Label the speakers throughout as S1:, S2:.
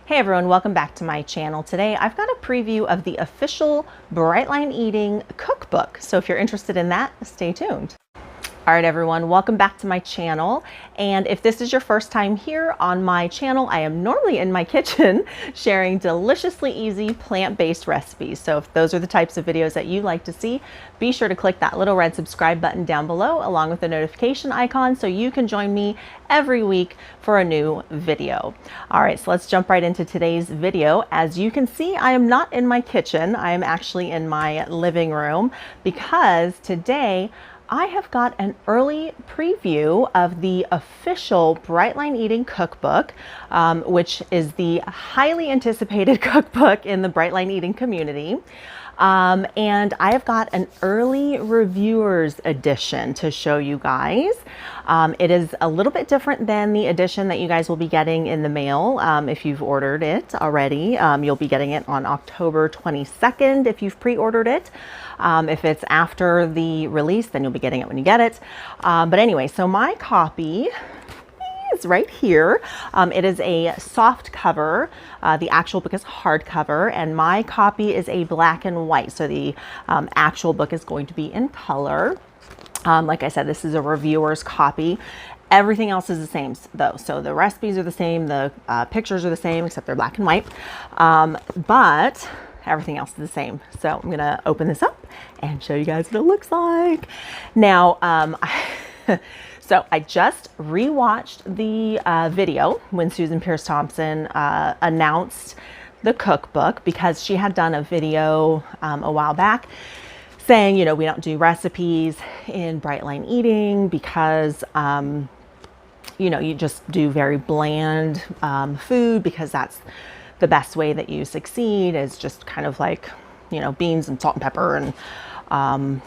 S1: Hey everyone, welcome back to my channel. Today I've got a preview of the official Bright Line Eating cookbook. So if you're interested in that, stay tuned. All right everyone, welcome back to my channel. And if this is your first time here on my channel, I am normally in my kitchen sharing deliciously easy plant-based recipes. So if those are the types of videos that you like to see, be sure to click that little red subscribe button down below along with the notification icon so you can join me every week for a new video. All right, so let's jump right into today's video. As you can see, I am not in my kitchen. I am actually in my living room because today I have got an early preview of the official Bright Line Eating cookbook, which is the highly anticipated cookbook in the Bright Line Eating community. And I have got an early reviewers edition to show you guys. It is a little bit different than the edition that you guys will be getting in the mail. If you've ordered it already, you'll be getting it on October 22nd if you've pre-ordered it. If it's after the release, then you'll be getting it when you get it. But anyway, so my copy is right here. It is a soft cover. The actual book is hardcover, and my copy is a black and white. So the actual book is going to be in color. Like I said, this is a reviewer's copy. Everything else is the same though. So the recipes are the same, the pictures are the same, except they're black and white. But everything else is the same. So I'm gonna open this up and show you guys what it looks like. Now, so I just rewatched the video when Susan Pierce Thompson announced the cookbook, because she had done a video a while back saying, you know, we don't do recipes in Bright Line Eating because, you know, you just do very bland food, because that's the best way that you succeed, is just kind of like, you know, beans and salt and pepper and,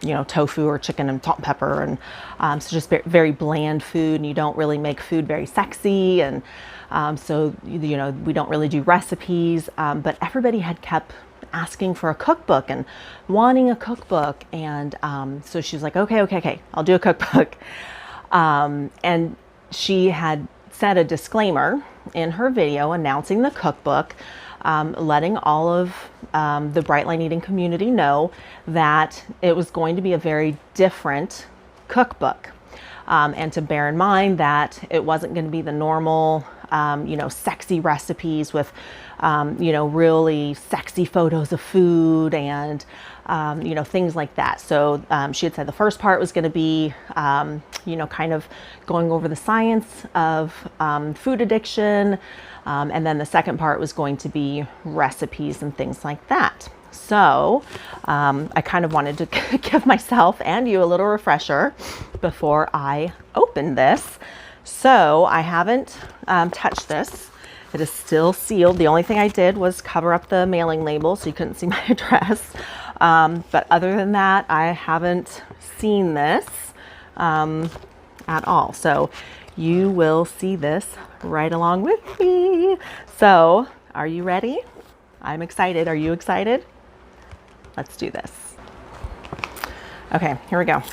S1: you know, tofu or chicken and salt and pepper. And so just very bland food, and you don't really make food very sexy. And so, you know, we don't really do recipes, but everybody had kept asking for a cookbook and wanting a cookbook. And so she was like, okay, I'll do a cookbook. And she had said a disclaimer in her video announcing the cookbook, letting all of the Bright Line Eating community know that it was going to be a very different cookbook, and to bear in mind that it wasn't going to be the normal, you know, sexy recipes with, you know, really sexy photos of food and, you know, things like that. So she had said the first part was going to be, you know, kind of going over the science of food addiction. And then the second part was going to be recipes and things like that. So I kind of wanted to give myself and you a little refresher before I open this. So I haven't touched this. It is still sealed. The only thing I did was cover up the mailing label so you couldn't see my address. But other than that, I haven't seen this at all. So you will see this right along with me. So are you ready? I'm excited. Are you excited? Let's do this. Okay, here we go.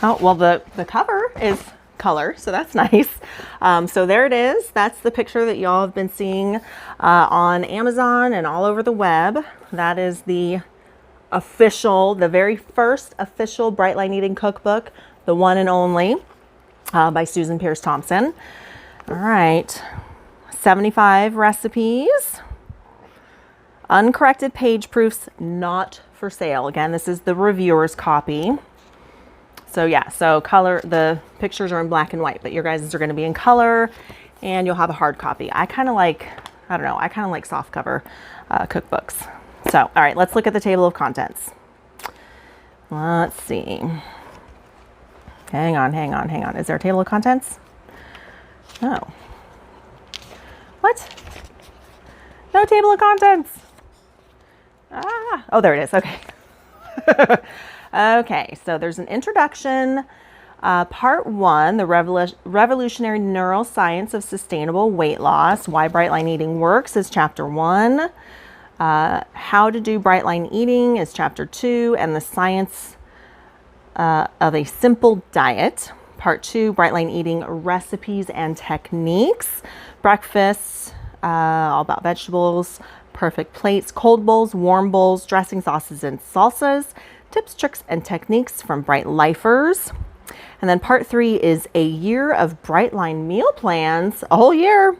S1: Oh, well, the cover is color, so that's nice. So there it is. That's the picture that y'all have been seeing on Amazon and all over the web. That is the official, the very first official Bright Line Eating cookbook, the one and only, by Susan Pierce Thompson. All right, 75 recipes, uncorrected page proofs, not for sale. Again, this is the reviewer's copy. So yeah, so color, the pictures are in black and white, but your guys are going to be in color, and you'll have a hard copy. I kind of like, I don't know, I kind of like soft cover cookbooks. So, all right, let's look at the table of contents. Let's see. Hang on. Is there a table of contents? Oh. What? No table of contents. Ah, oh, there it is. Okay. Okay, so there's an introduction, part 1, the revolutionary neuroscience of sustainable weight loss, why Bright Line Eating works, is chapter 1. How to do Bright Line Eating is chapter 2, and the science of a simple diet, part 2, Bright Line Eating Recipes and Techniques. Breakfast, all about vegetables, perfect plates, cold bowls, warm bowls, dressing, sauces, and salsas, tips, tricks, and techniques from Bright Lifers. And then part 3 is a year of Bright Line meal plans, a whole year.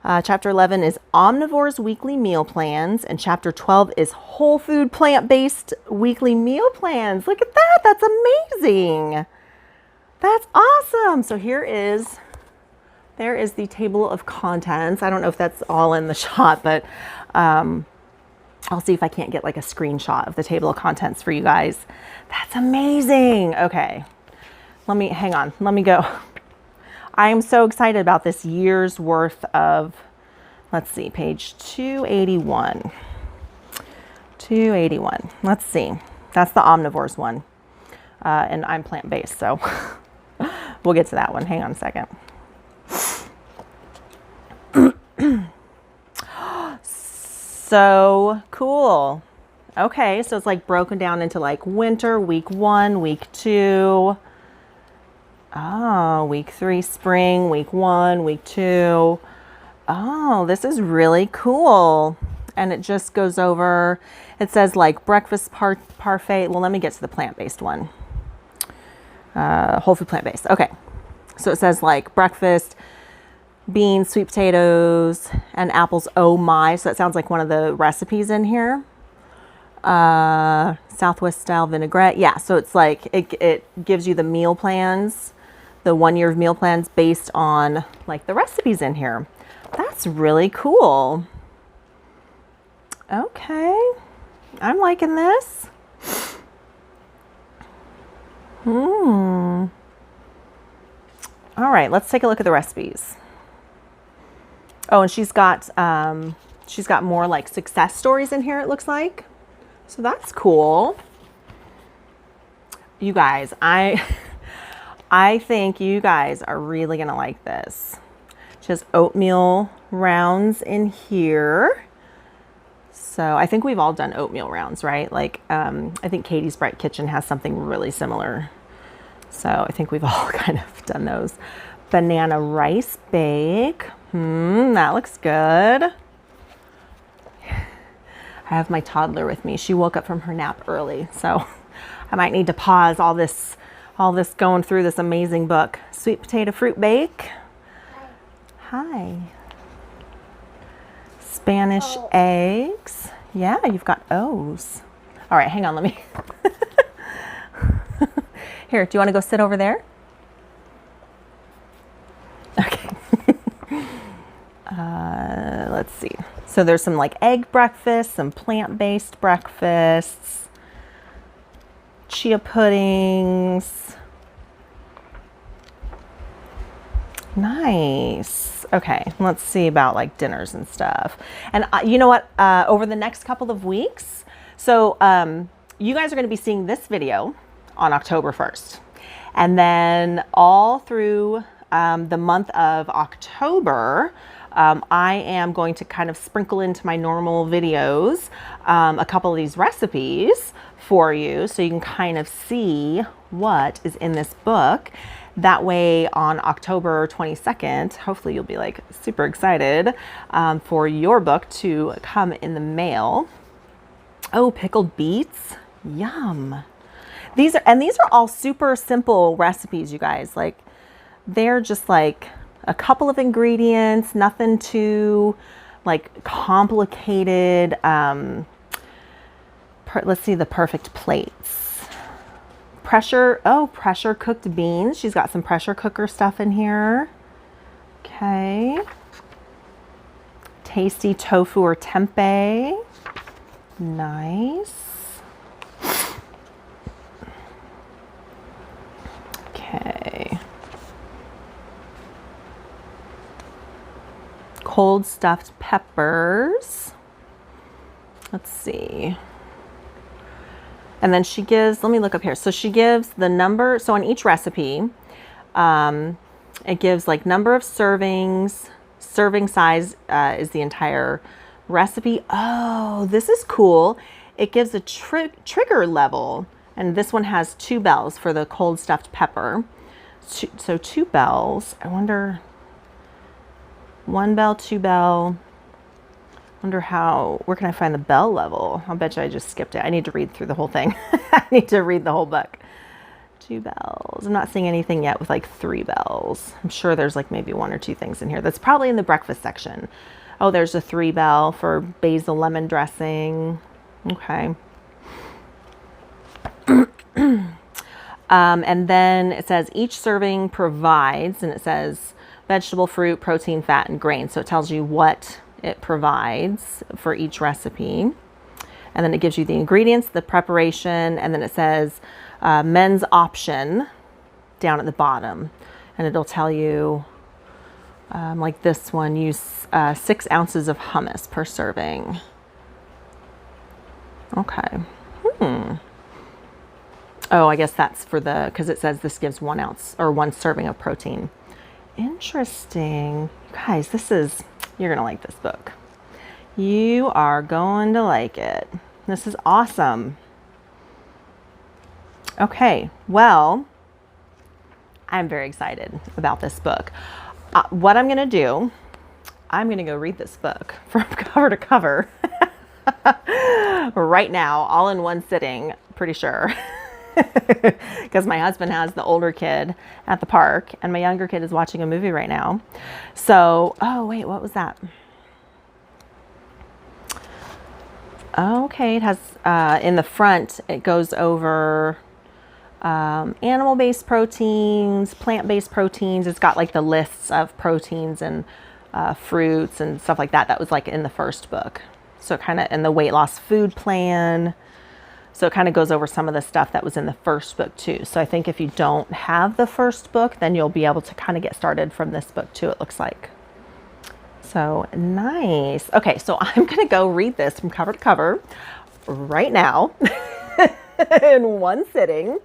S1: Chapter 11 is Omnivores weekly meal plans, and chapter 12 is whole food plant-based weekly meal plans. Look at that. That's amazing. That's awesome. So there is the table of contents. I don't know if that's all in the shot, but I'll see if I can't get like a screenshot of the table of contents for you guys. That's amazing. Okay. Hang on. Let me go. I am so excited about this year's worth of, let's see, page 281. 281. Let's see. That's the Omnivores one. And I'm plant-based, so we'll get to that one. Hang on a second. So cool. Okay, so it's like broken down into like winter, week 1, week 2. Oh, week 3, spring, week 1, week 2. Oh, this is really cool. And it just goes over, it says like breakfast parfait. Well, let me get to the plant-based one. Whole food plant-based. Okay. So it says like breakfast, beans, sweet potatoes, and apples. Oh my. So that sounds like one of the recipes in here. Southwest style vinaigrette. Yeah. So it's like, it gives you the meal plans, the 1 year of meal plans based on like the recipes in here. That's really cool. Okay. I'm liking this. All right, let's take a look at the recipes. Oh, and she's got more like success stories in here, it looks like. So that's cool. You guys, I think you guys are really going to like this. Just oatmeal rounds in here. So I think we've all done oatmeal rounds, right? Like, I think Katie's Bright Kitchen has something really similar. So I think we've all kind of done those. Banana rice bake. That looks good. I have my toddler with me. She woke up from her nap early, so I might need to pause all this going through this amazing book. Sweet potato fruit bake. Hi. Spanish eggs. Yeah, you've got O's. All right, hang on, let me. Here, do you want to go sit over there? Okay. Let's see. So there's some like egg breakfast, some plant-based breakfasts, chia puddings. Nice. Okay, let's see about like dinners and stuff. And you know what? Over the next couple of weeks, so you guys are going to be seeing this video on October 1st. And then all through the month of October, I am going to kind of sprinkle into my normal videos a couple of these recipes for you so you can kind of see what is in this book. That way on October 22nd, hopefully you'll be like super excited for your book to come in the mail. Oh, pickled beets. Yum. These are all super simple recipes, you guys. Like, they're just like a couple of ingredients, nothing too like complicated. Let's see the perfect plates. Pressure cooked beans. She's got some pressure cooker stuff in here. Okay. Tasty tofu or tempeh. Nice. Okay. Cold stuffed peppers. Let's see. And then she gives, let me look up here. So she gives the number, so on each recipe, it gives like number of servings, serving size is the entire recipe. Oh, this is cool. It gives a trigger level. And this one has 2 bells for the cold stuffed pepper. So 2 bells. I wonder, 1 bell, 2 bell. Wonder where can I find the bell level? I'll bet you I just skipped it. I need to read through the whole thing. I need to read the whole book. 2 bells. I'm not seeing anything yet with like 3 bells. I'm sure there's like maybe 1 or 2 things in here. That's probably in the breakfast section. Oh, there's a 3 bell for basil lemon dressing. Okay. And then it says each serving provides, and it says vegetable, fruit, protein, fat, and grain. So it tells you what it provides for each recipe. And then it gives you the ingredients, the preparation, and then it says men's option down at the bottom. And it'll tell you, like this one, use 6 ounces of hummus per serving. Okay. Oh, I guess that's for because it says this gives 1 ounce or 1 serving of protein. Interesting. You guys, you're going to like this book. You are going to like it. This is awesome. Okay, well, I'm very excited about this book. What I'm going to do, I'm going to go read this book from cover to cover right now, all in one sitting, pretty sure. Because my husband has the older kid at the park and my younger kid is watching a movie right now. So, oh wait, what was that? Okay, it has, in the front, it goes over animal-based proteins, plant-based proteins. It's got like the lists of proteins and fruits and stuff like that. That was like in the first book. So kind of in the weight loss food plan. So it kind of goes over some of the stuff that was in the first book too. So I think if you don't have the first book, then you'll be able to kind of get started from this book too, it looks like. So nice. Okay, so I'm going to go read this from cover to cover right now in one sitting.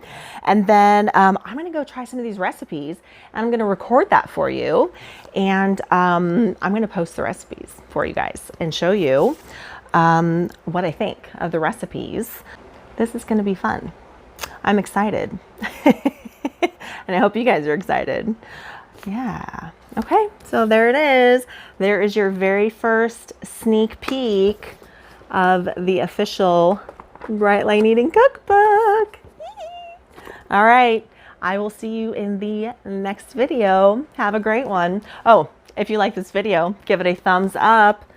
S1: And then I'm going to go try some of these recipes and I'm going to record that for you. And I'm going to post the recipes for you guys and show you what I think of the recipes. This is going to be fun. I'm excited. And I hope you guys are excited. Yeah. Okay, so there it is. There is your very first sneak peek of the official Bright Line Eating Cookbook. All right, I will see you in the next video. Have a great one. Oh, if you like this video, give it a thumbs up.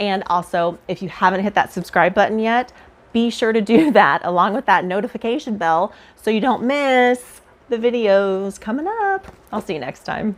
S1: And also, if you haven't hit that subscribe button yet, be sure to do that along with that notification bell so you don't miss the videos coming up. I'll see you next time.